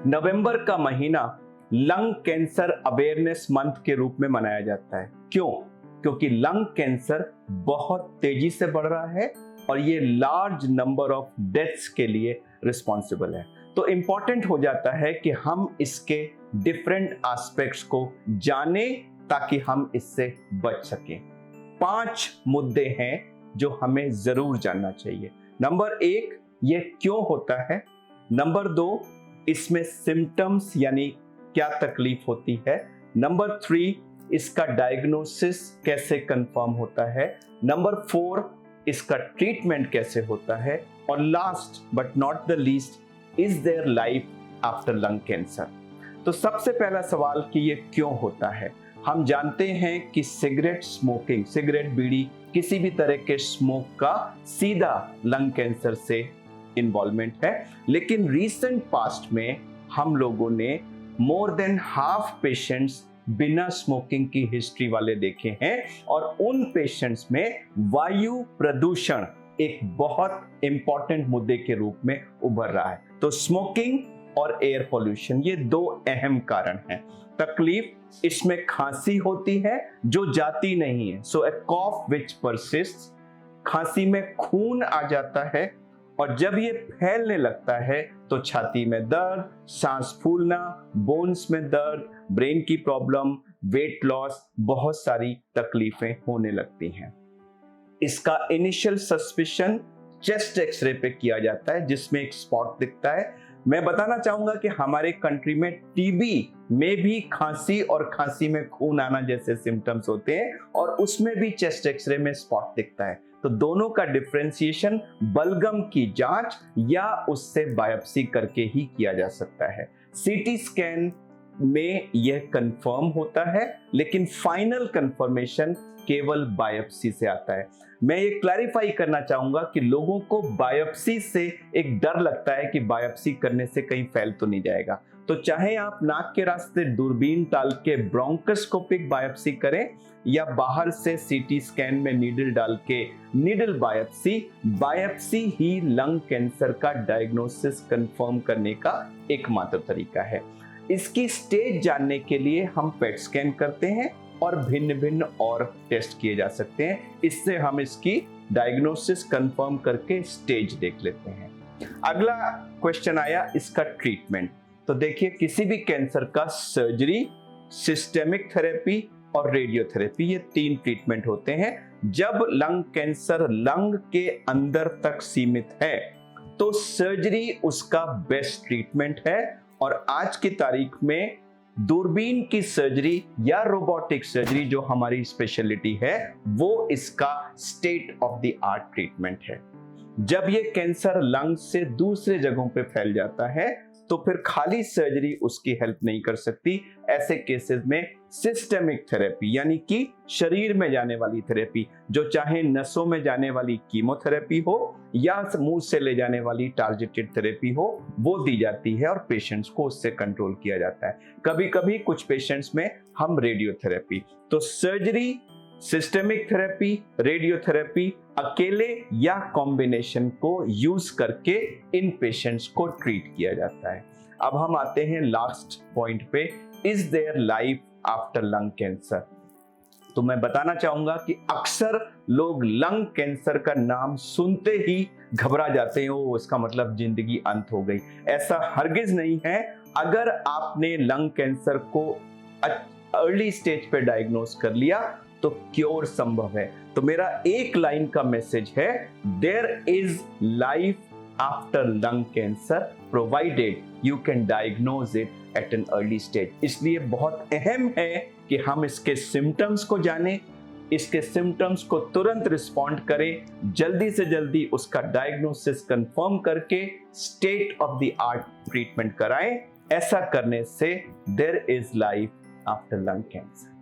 नवंबर का महीना lung cancer awareness month के रूप में मनाया जाता है। क्यों? क्योंकि लंग कैंसर बहुत तेजी से बढ़ रहा है और ये लार्ज नंबर ऑफ डेथ्स के लिए रिस्पॉन्सिबल है। तो इंपॉर्टेंट हो जाता है कि हम इसके डिफरेंट एस्पेक्ट्स को जाने ताकि हम इससे बच सकें। 5 मुद्दे हैं जो हमें जरूर जानना चाहिए। नंबर 1, ये क्यों होता है। नंबर 2, इसमें सिम्टम्स यानी क्या तकलीफ होती है। नंबर 3, इसका डायग्नोसिस कैसे कंफर्म होता है। नंबर 4, इसका ट्रीटमेंट कैसे होता है। और last but not the least, is their life after lung cancer. तो सबसे पहला सवाल कि ये क्यों होता है। हम जानते हैं कि सिगरेट स्मोकिंग, सिगरेट बीड़ी, किसी भी तरह के स्मोक का सीधा लंग कैंसर से इन्वॉल्वमेंट है। लेकिन रीसेंट पास्ट में हम लोगों ने मोर देन हाफ पेशेंट्स बिना स्मोकिंग की हिस्ट्री वाले देखे हैं और उन पेशेंट्स में वायु प्रदूषण एक बहुत इंपॉर्टेंट मुद्दे के रूप में उभर रहा है। तो स्मोकिंग और एयर पोल्यूशन, ये 2 अहम कारण हैं। तकलीफ इसमें खांसी होती है जो जाती नहीं है, सो ए कॉफ विच परसिस्ट्स। खांसी में खून आ जाता है और जब ये फैलने लगता है तो छाती में दर्द, सांस फूलना, बोन्स में दर्द, ब्रेन की प्रॉब्लम, वेट लॉस, बहुत सारी तकलीफें होने लगती हैं। इसका इनिशियल सस्पिशन चेस्ट एक्सरे पे किया जाता है जिसमें एक स्पॉट दिखता है। मैं बताना चाहूंगा कि हमारे कंट्री में टीबी में भी खांसी और खांसी में खून आना जैसे सिम्टम्स होते हैं और उसमें भी चेस्ट एक्सरे में स्पॉट दिखता है। तो दोनों का डिफरेंशिएशन बलगम की जांच या उससे बायोप्सी करके ही किया जा सकता है। सीटी स्कैन में यह कंफर्म होता है, लेकिन फाइनल कंफर्मेशन केवल बायोप्सी से आता है। मैं ये क्लैरिफाई करना चाहूंगा कि लोगों को बायोप्सी से एक डर लगता है कि बायोप्सी करने से कहीं फैल तो नहीं जाएगा। तो चाहे आप नाक के रास्ते दूरबीन डाल के ब्रोंकोस्कोपिक बायोप्सी करें या बाहर से सीटी स्कैन में नीडल डाल के नीडल बायोप्सी, बायोप्सी ही लंग कैंसर का डायग्नोसिस कंफर्म करने का एकमात्र तरीका है। इसकी स्टेज जानने के लिए हम पेट स्कैन करते हैं और भिन्न भिन्न और टेस्ट किए जा सकते हैं। इससे हम इसकी डायग्नोसिस कंफर्म करके स्टेज देख लेते हैं। अगला क्वेश्चन आया इसका ट्रीटमेंट। तो देखिए, किसी भी कैंसर का सर्जरी, सिस्टेमिक थेरेपी और रेडियोथेरेपी, ये 3 ट्रीटमेंट होते हैं। जब लंग कैंसर लंग के अंदर तक सीमित है तो सर्जरी उसका बेस्ट ट्रीटमेंट है और आज की तारीख में दूरबीन की सर्जरी या रोबोटिक सर्जरी जो हमारी स्पेशलिटी है वो इसका state of the art treatment है। जब ये कैंसर लंग से दूसरे जगहों पे फैल जाता है तो फिर खाली सर्जरी उसकी हेल्प नहीं कर सकती। ऐसे केसेस में सिस्टेमिक थेरेपी यानी कि शरीर में जाने वाली थेरेपी, जो चाहे नसों में जाने वाली कीमोथेरेपी हो या मुंह से ले जाने वाली टारगेटेड थेरेपी हो, वो दी जाती है और पेशेंट्स को उससे कंट्रोल किया जाता है। कभी कभी कुछ पेशेंट्स में हम रेडियोथेरेपी, तो सर्जरी, सिस्टेमिक थेरेपी, रेडियोथेरेपी अकेले या कॉम्बिनेशन को यूज करके इन पेशेंट्स को ट्रीट किया जाता है। अब हम आते हैं लास्ट पॉइंट पे, is their life after lung cancer. तो मैं बताना चाहूंगा कि अक्सर लोग लंग कैंसर का नाम सुनते ही घबरा जाते हैं, वो इसका मतलब जिंदगी अंत हो गई। ऐसा हरगिज नहीं है। अगर आपने लंग कैंसर को अर्ली स्टेज पे डायग्नोस कर लिया तो क्योर संभव है। तो मेरा एक लाइन का मैसेज है, there is life after lung cancer provided you can diagnose it at an early stage. इसलिए बहुत अहम है कि हम इसके सिम्टम्स को जानें, इसके सिम्टम्स को तुरंत रिस्पॉन्ड करें, जल्दी से जल्दी उसका डायग्नोसिस कंफर्म करके state of the art treatment कराएं। ऐसा करने से there is life after lung cancer.